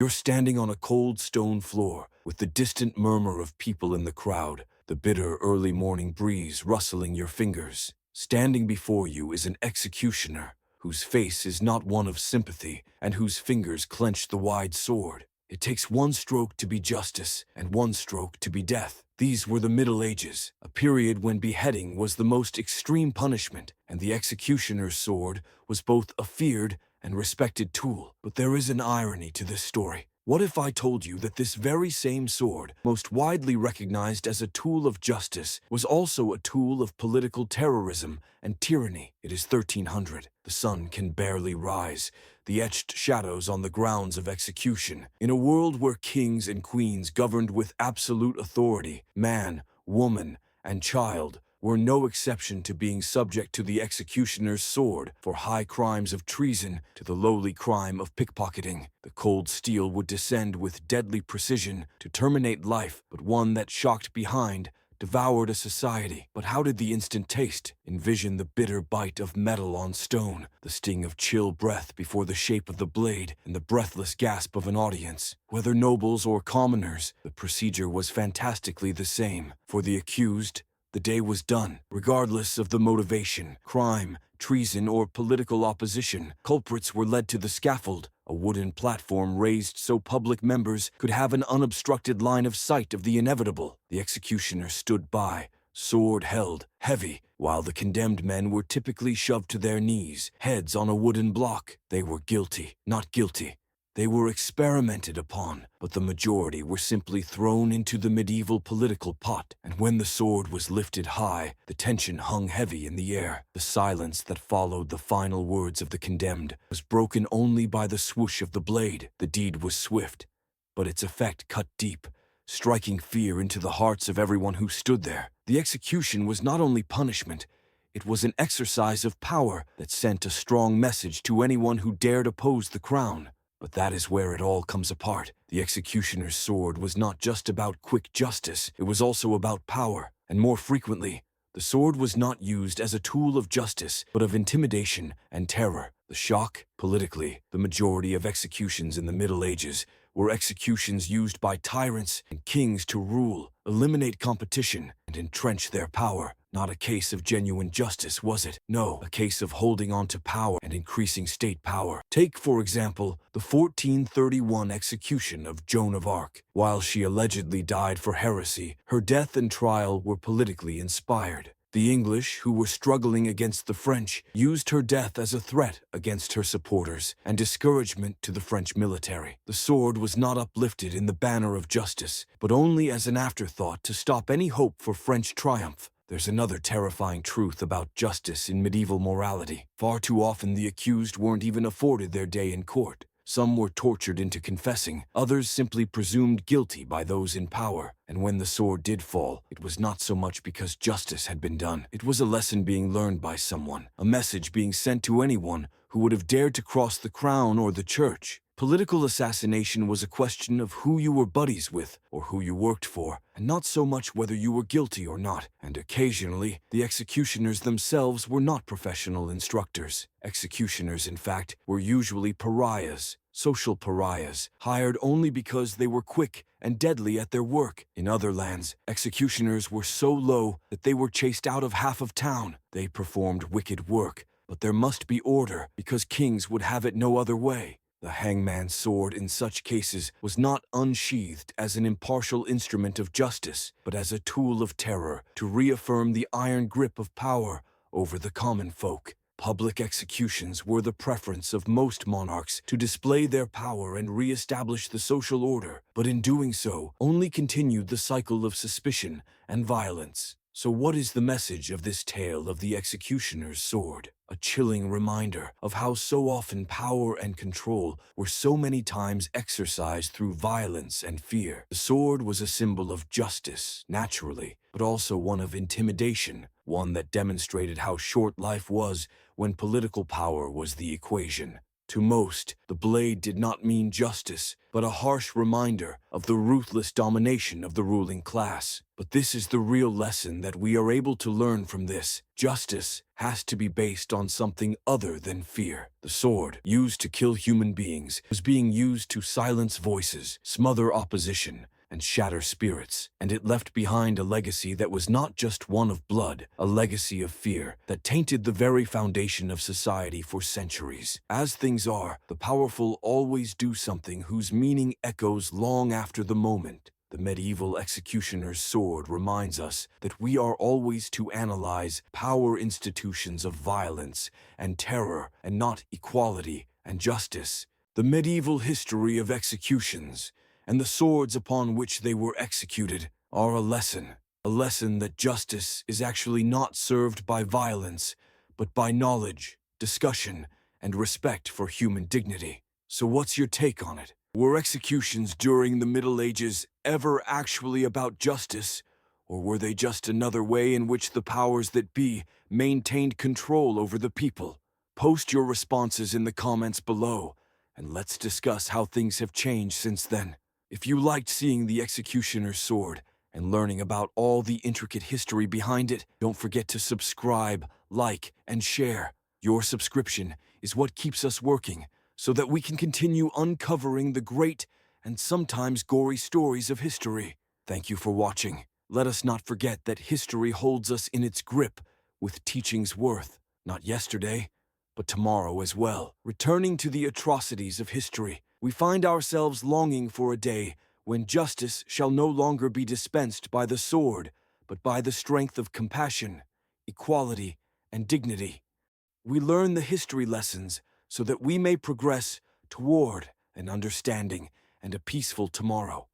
You're standing on a cold stone floor, with the distant murmur of people in the crowd, the bitter early morning breeze rustling your fingers. Standing before you is an executioner, whose face is not one of sympathy, and whose fingers clench the wide sword. It takes one stroke to be justice, and one stroke to be death. These were the Middle Ages, a period when beheading was the most extreme punishment, and the executioner's sword was both a feared and respected tool. But there is an irony to this story. What if I told you that this very same sword, most widely recognized as a tool of justice, was also a tool of political terrorism and tyranny? It is 1300. The sun can barely rise, the etched shadows on the grounds of execution. In a world where kings and queens governed with absolute authority, man, woman, and child were no exception to being subject to the executioner's sword. For high crimes of treason to the lowly crime of pickpocketing, the cold steel would descend with deadly precision to terminate life, but one that shocked behind devoured a society. But how did the instant taste? Envision the bitter bite of metal on stone, the sting of chill breath before the shape of the blade, and the breathless gasp of an audience. Whether nobles or commoners, the procedure was fantastically the same. For the accused, the day was done. Regardless of the motivation, crime, treason, or political opposition, culprits were led to the scaffold, a wooden platform raised so public members could have an unobstructed line of sight of the inevitable. The executioner stood by, sword held, heavy, while the condemned men were typically shoved to their knees, heads on a wooden block. They were guilty, not guilty. They were experimented upon, but the majority were simply thrown into the medieval political pot. And when the sword was lifted high, the tension hung heavy in the air. The silence that followed the final words of the condemned was broken only by the swoosh of the blade. The deed was swift, but its effect cut deep, striking fear into the hearts of everyone who stood there. The execution was not only punishment, it was an exercise of power that sent a strong message to anyone who dared oppose the crown. But that is where it all comes apart. The executioner's sword was not just about quick justice, it was also about power. And more frequently, the sword was not used as a tool of justice, but of intimidation and terror. The shock, politically, the majority of executions in the Middle Ages were executions used by tyrants and kings to rule, eliminate competition, and entrench their power. Not a case of genuine justice, was it? No, a case of holding on to power and increasing state power. Take, for example, the 1431 execution of Joan of Arc. While she allegedly died for heresy, her death and trial were politically inspired. The English, who were struggling against the French, used her death as a threat against her supporters and discouragement to the French military. The sword was not uplifted in the banner of justice, but only as an afterthought to stop any hope for French triumph. There's another terrifying truth about justice in medieval morality. Far too often the accused weren't even afforded their day in court. Some were tortured into confessing, others simply presumed guilty by those in power. And when the sword did fall, it was not so much because justice had been done. It was a lesson being learned by someone, a message being sent to anyone who would have dared to cross the crown or the church. Political assassination was a question of who you were buddies with or who you worked for, and not so much whether you were guilty or not. And occasionally, the executioners themselves were not professional instructors. Executioners, in fact, were usually pariahs, social pariahs, hired only because they were quick and deadly at their work. In other lands, executioners were so low that they were chased out of half of town. They performed wicked work, but there must be order, because kings would have it no other way. The hangman's sword in such cases was not unsheathed as an impartial instrument of justice, but as a tool of terror to reaffirm the iron grip of power over the common folk. Public executions were the preference of most monarchs to display their power and re-establish the social order, but in doing so, only continued the cycle of suspicion and violence. So what is the message of this tale of the executioner's sword? A chilling reminder of how so often power and control were so many times exercised through violence and fear. The sword was a symbol of justice, naturally, but also one of intimidation, one that demonstrated how short life was when political power was the equation. To most, the blade did not mean justice, but a harsh reminder of the ruthless domination of the ruling class. But this is the real lesson that we are able to learn from this. Justice has to be based on something other than fear. The sword, used to kill human beings, was being used to silence voices, smother opposition, and shatter spirits, and it left behind a legacy that was not just one of blood, a legacy of fear that tainted the very foundation of society for centuries. As things are, the powerful always do something whose meaning echoes long after the moment. The medieval executioner's sword reminds us that we are always to analyze power institutions of violence and terror and not equality and justice. The medieval history of executions and the swords upon which they were executed are a lesson that justice is actually not served by violence, but by knowledge, discussion, and respect for human dignity. So what's your take on it? Were executions during the Middle Ages ever actually about justice, or were they just another way in which the powers that be maintained control over the people? Post your responses in the comments below, and let's discuss how things have changed since then. If you liked seeing the executioner's sword and learning about all the intricate history behind it, don't forget to subscribe, like, and share. Your subscription is what keeps us working, so that we can continue uncovering the great and sometimes gory stories of history. Thank you for watching. Let us not forget that history holds us in its grip with teachings worth, not yesterday, but tomorrow as well. Returning to the atrocities of history, we find ourselves longing for a day when justice shall no longer be dispensed by the sword, but by the strength of compassion, equality, and dignity. We learn the history lessons so that we may progress toward an understanding and a peaceful tomorrow.